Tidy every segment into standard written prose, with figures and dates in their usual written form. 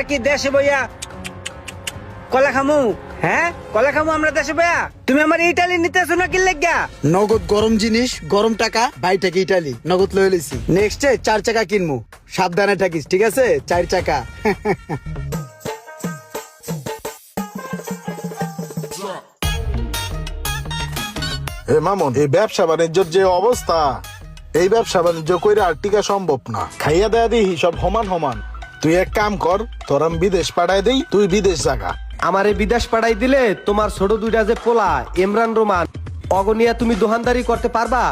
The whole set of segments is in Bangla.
কি দেশে বইয়া কলা খামু? হ্যাঁ, কলা খামু আমরা দেশে বইয়া? তুমি আমার ইটালি নিতেছো না কি লেগা? নগদ গরম জিনিস, গরম টাকা, বাই থেকে ইটালি নগদ লয়ে লইছি। নেক্সটে 4 চাকা কিনমু, সাবধানে থাকিস, ঠিক আছে? 4 চাকা। এ মামুন, এই ব্যবসা বাণিজ্যের যে অবস্থা, এই ব্যবসা বাণিজ্য কইরা আর টিকা সম্ভব না। খাইয়া দেয়া দিই সব সমান সমান। তুই এক কাম কর, তোর আমি বিদেশ পাঠাই দেই, তুই বিদেশ জাগা। আমারে বিদেশ পাঠাই দিলে তোমার ছোট দুইটা যে পোলা ইমরান রোমান অগনিয়া তুমি দোকানদারি করতে পারবা?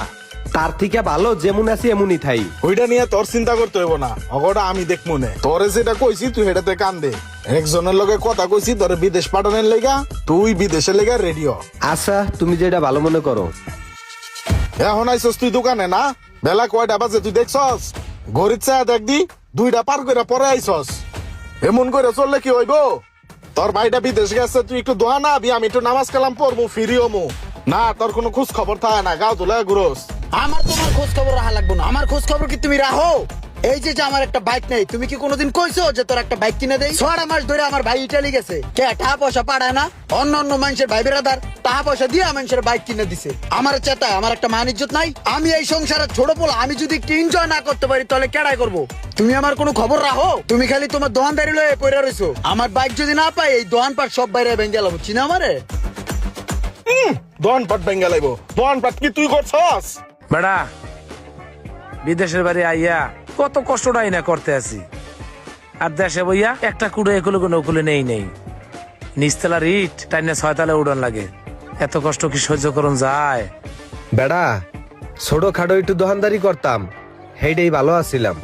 তার থেকে ভালো যেমন আছি এমনই থাই। ওইটা নিয়ে তোর চিন্তা করতে হইব না, অগটা আমি দেখবো নে। তোরে যেটা কইছি তুই হেটাতে কান দে। একজনের লগে কথা কইছি তোরে বিদেশ পাঠানোর লেগা, তুই বিদেশের লেগা রেডিও। আচ্ছা, তুমি যেটা ভালো মনে করো। এখন আইসস তুই দোকানে না? বেলা কয়টা বাজে তুই দেখছস? গরিব চা দেখদি 2টা পার করে পরে আইসস। এমন করে চললে কি হইব? তোর ভাইটা বিদেশ গেছে, তুই একটু দোয়া না আবি, আমি একটু নামাজ কালাম পড়বো, ফিরিও মু না। তোর কোনো খোঁজ খবর থাকে না, গাও তুলে ঘুরোস। আমার তোমার খোঁজ খবর রাখা লাগবে না। আমার খোঁজ খবর কি তুমি রাখো? এই যে আমার একটা বাইক নেই, তুমি কি কোনোদিন কইছো যে তোর একটা বাইক কিনে দেই? 6 মাস ধরে আমার ভাই ইটালি গেছে, কে টাকা পয়সা পাঠায় না? অন্য অন্য মানুষের ভাই বেরাদার টাকা পয়সা দিয়ে মানুষের বাইক কিনে দিছে। আমার চেতায় আমার একটা মান ইজ্জত নাই? আমি এই সংসারে ছোট পোলা, আমি যদি একটু এনজয় না করতে পারি তাহলে কেডাই করবো? তুমি আমার কোনো খবর রাখো? তুমি খালি তোমার দোকানদারি লয়ে পড়ে রইছো। আমার বাইক যদি না পাই এই দোকান পাট সব বাইরে ভেঙে গেলাম, চিনা আমারে? দন পাট বেঙ্গা লাইব। দন পাট কি তুই করছস? বেড়া বিদেশের বাড়ি আইয়া কত কষ্টটাই না করতে আছি, আর দেশে বইয়া একটা কুড়ে একুলে কোনো উকুলে নেই। নিচতলার ইট টাইনে 6 তালে উড়ান লাগে, এত কষ্ট কি সহ্য করুন যায়? বেড়া ছোট খাটো একটু দোকানদারি করতাম, হেইটাই ভালো আছিলাম।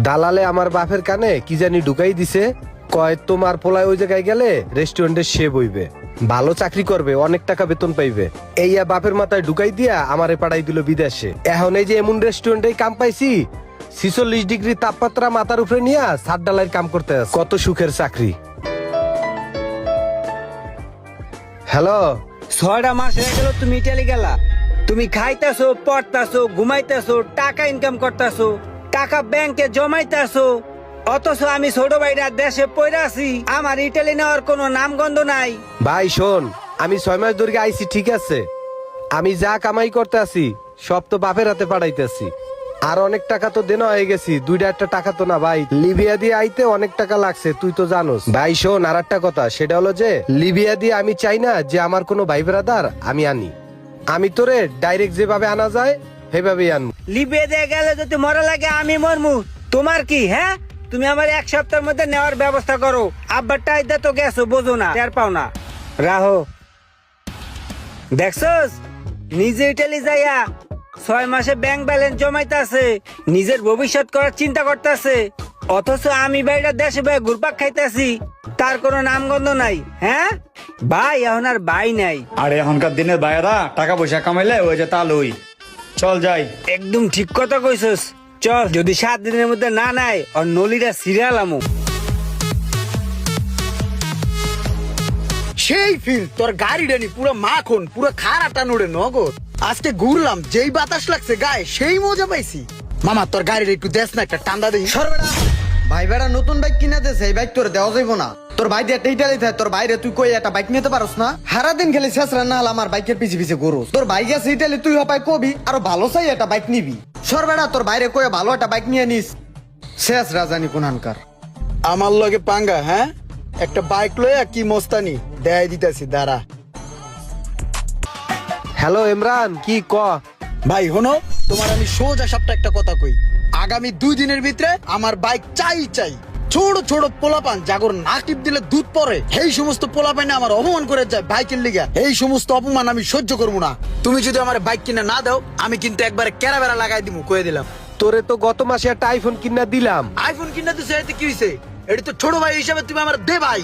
দালালে আমার বাপের কানে কি জানি ঢুকাই দিছে, কয় তোমার পোলায় ওই জায়গায় গেলে রেস্টুরেন্টে সে বইবে, ভালো চাকরি করবে, অনেক টাকা বেতন পাইবে। এইয়া বাপের মাথায় ঢুকাই দিয়া আমারে পাঠাই দিল বিদেশে। এখন এই যে এমন রেস্টুরেন্টে কাম পাইছি, 46 ডিগ্রি তাপমাত্রা মাথার উপরে নিয়ে ছাদ ডালাইয়ের কাম করতে আছে। কত সুখের চাকরি। হ্যালো, 6টা মাস হয়ে গেল তুমি ইটালি গেলা। তুমি খাইতেছো, পড়তাছো, ঘুমাইতেছো, টাকা ইনকাম করতেছো, টাকা ব্যাংকে জমাইতেছো, অথচ আমি ছোট ভাইরা দেশে পড়ে আছি। আমার ইটালি নেওয়ার কোনো নামগন্ধ নাই। ভাই শোন, আমি 6 মাস ধরে আইছি, ঠিক আছে? আমি যা কামাই করতে আছি সব তো বাপের হাতে পাঠাইতেছি। আর অনেক টাকা তো দেনা হয়ে গেছি, 2টা একটা টাকা তো না ভাই। লিবিয়া দিয়ে আইতে অনেক টাকা লাগছে, তুই তো জানোস। ভাই শোন, আর একটা কথা, সেটা হলো যে লিবিয়া দিয়ে আমি চাই না যে আমার কোনো ভাই ব্রাদার আমি আনি। আমি তোরে ডাইরেক্ট যেভাবে আনা যায় সেভাবেই আনবো। লিবিয়া দিয়ে গেলে যদি মরা লাগে আমি মরমু, তোমার কি? হ্যাঁ, তুমি আমার 1 সপ্তাহের মধ্যে নেওয়ার ব্যবস্থা করো। আব্বার টাইদা তো গেছো, বোঝো না, টের পাও না। রাহো, দেখছস নিজে ইটালি যাইয়া 6 মাসে ব্যাংক ব্যালেন্স জমাইতেছে, নিজের ভবিষ্যৎ করার চিন্তা করতেছে, অথচ আমি বাইরে দেশে ভাই ঘুরপাক খাইতেছি, তার কোনো নামগন্ধ নাই। হ্যাঁ ভাই, এখন আর ভাই নাই। আরে এখনকার দিনের ভাইয়েরা টাকা পয়সা কামাইলে ওই যে তালুই। চল যাই। একদম ঠিক কথা কইছস, চল। যদি 7 দিনের মধ্যে না নাই আর নলিটা সিরিয়াল আমু। সেই ফিল তোর গাড়িটা নি পুরো মাখন, পুরো খারাটা নড়ে নগদ। আজকে ঘুরলাম, যেই বাতাস লাগছে গায়ে সেই মজা পাইছি। মামা তোর গাড়িটা একটু দেশ না, একটা টান্দা দেই। সরবেড়া ভাই বেড়া নতুন বাইক কিনে দেছে, এই বাইক তোর দেওয়া যাইব না। তোর ভাই দিয়ে একটা ইটালি থাকে, তোর বাইরে তুই কই একটা বাইক নিতে পারস না? সারাদিন খেলে শেষ রান্না হল আমার বাইকের পিছে পিছে গরু। তোর ভাই গেছে ইটালি, তুই হপাই কবি আরো ভালো চাই একটা বাইক নিবি। সরবেড়া তোর বাইরে কয়ে ভালো একটা বাইক নিয়ে নিস, শেষ রাজানি কোনহানকার। আমার লগে পাঙ্গা? হ্যাঁ, একটা বাইক লয়ে কি মস্তানি দেয় দিতেছি, দাঁড়া। হ্যালো ইমরান, কি ক? ভাই হনো, তোমার আমি সোজা সাপটা একটা কথা কই। আগামী 2 দিনের ভিতরে আমার বাইক চাই চাই। ছোট ছোট পোলাপান জাগর না টিপ দিলে দুধ পরে, এই সমস্ত পোলাপানে আমার অপমান করে যায় বাইকের লিগা। এই সমস্ত অপমান আমি সহ্য করবো না। তুমি যদি আমার বাইক কিনে না দাও, আমি কিন্তু একবারে কেরা বেড়া লাগাই দিব, কয়ে দিলাম। তোরে তো গত মাসে একটা আইফোন কিনা দিলাম। আইফোন কিনে দিছে, এতে কি হয়েছে? এটা তো ছোট ভাই হিসাবে তুমি আমার দে ভাই।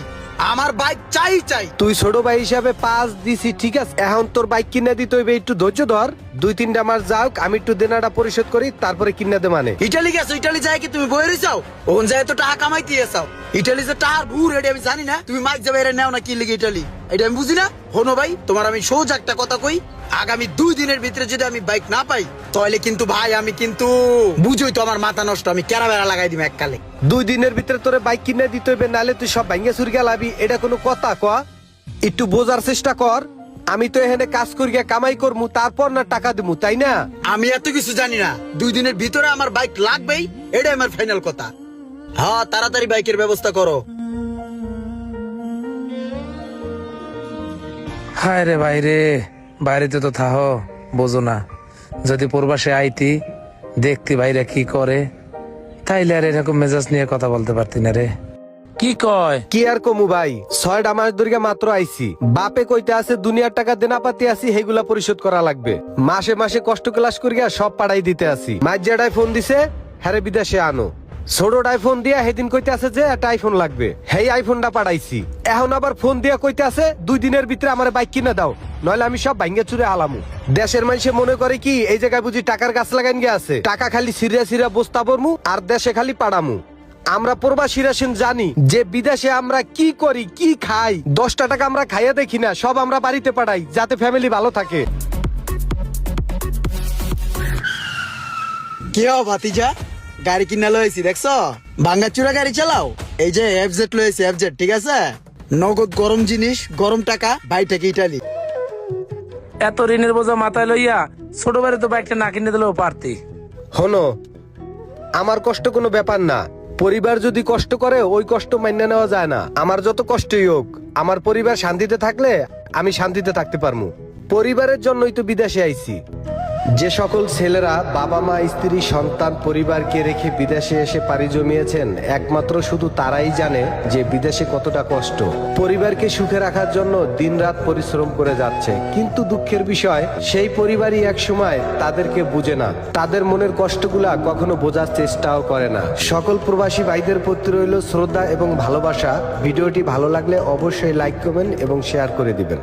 আমার বাইক চাই চাই। তুই ছোট ভাই হিসাবে 5 দিছি, ঠিক আছে? এখন তোর বাইক কিনে দিতে হইবে, একটু ধৈর্য ধর। 2-3টা মাস যাওক, আমি একটু দেনাটা পরিশোধ করি, তারপরে কিনে দে। মানে ইটালি গেছো, ইটালি যায় কি তুমি বইরে যাও? ওন যায় তো টাকা কামাইতে এসাও। ইটালি যে টাকার ভুর, এটা আমি জানি না। তুমি মাইক যাবে এর নেও না কি লিগে ইটালি। এটা আমি বুঝি না। হনো ভাই, তোমার আমি সোজা একটা কথা কই, আগামী 2 দিনের ভিতরে যদি আমি বাইক না পাই তাহলে কিন্তু ভাই আমি কিন্তু বুঝোই তো আমার মাথা নষ্ট, আমি কেরা বেড়া লাগাই দিব এককালে। 2 দিনের ভিতরে তোরে বাইক কিনে দিতে হইবে, নাহলে তুই সব ভাঙ্গে চুরিয়া লাবি। এটা কোনো কথা ক? একটু বোঝার চেষ্টা কর। আমি তো এখানে কাজ করিয়া কামাই করমু, তারপর না টাকা দিমু, তাই না? আমি এত কিছু জানি না, 2 দিনের ভিতরে আমার বাইক লাগবেই, এটাই আমার ফাইনাল কথা। হ্যাঁ, তাড়াতাড়ি বাইকের ব্যবস্থা করো। হায় রে বাইরে, বাইরেতে তো থাহো, বোঝো না। যদি প্রবাসে আইতি, দেখতি বাইরে কি করে, তাইলে আর এরকম মেজাজ নিয়ে কথা বলতে পারতি না রে। কি কয়? কি আর কমু ভাই, 6টা মাস ধরে মাত্র আইছি। বাপে কইতে আছে দুনিয়ার টাকা দেনাপাতি আছি, হেগুলা পরিশোধ করা লাগবে। মাসে মাসে কষ্ট ক্লাস করিয়া সব পাড়াই দিতে আছি। মাঝিয়াটাই ফোন দিছে, হ্যারে বিদেশে আনো। ছোটটাই ফোন দিয়া সেদিন কইতে আছে যে একটা আইফোন লাগবে, হেই আইফোনটা পাঠাইছি। এখন আবার ফোন দিয়া কইতে আছে 2 দিনের ভিতরে আমার বাইক কিনে দাও, নইলে আমি সব ভাঙ্গে চুরে আলামু। দেশের মানুষে মনে করে কি এই জায়গায় বুঝি টাকার গাছ লাগাইন গে আছে, টাকা খালি সিরিয়া সিরিয়া বস্তা বরমু আর দেশে খালি পাড়ামু। আমরা প্রবাসীরা জানি যে বিদেশে আমরা কি করি, কি খাই। 10টা টাকা আমরা খাইয়া দেখি না, সব আমরা বাড়িতে পাঠাই যাতে ফ্যামিলি ভালো থাকে। কি হও ভাতিজা, গাড়ি কিনা লয়েছি দেখছো? ভাঙ্গাচুরা গাড়ি চালাও? এই যে এফজেড লয়েছি, এফজেড, ঠিক আছে? নগদ গরম জিনিস, গরম টাকা, ভাই থেকে ইটালি। এত ঋণের বোঝা মাথায় লইয়া ছোট বাড়ি তো বাইকটা না কিনে দিলেও পারতি। হনো, আমার কষ্ট কোনো ব্যাপার না। পরিবার যদি কষ্ট করে ওই কষ্ট মান্য নেওয়া যায় না। আমার যত কষ্টই হোক, আমার পরিবার শান্তিতে থাকলে আমি শান্তিতে থাকতে পারবো। পরিবারের জন্যই তো বিদেশে আইছি। যে সকল ছেলেরা বাবা মা স্ত্রী সন্তান পরিবারকে রেখে বিদেশে এসে পাড়ি জমিয়েছেন, একমাত্র শুধু তারাই জানে যে বিদেশে কতটা কষ্ট। পরিবারকে সুখে রাখার জন্য দিনরাত পরিশ্রম করে যাচ্ছে, কিন্তু দুঃখের বিষয় সেই পরিবারই এক সময় তাদেরকে বুঝে না, তাদের মনের কষ্টগুলা কখনো বোঝার চেষ্টাও করে না। সকল প্রবাসী ভাইদের প্রতি রইল শ্রদ্ধা এবং ভালোবাসা। ভিডিওটি ভালো লাগলে অবশ্যই লাইক, কমেন্ট এবং শেয়ার করে দিবেন।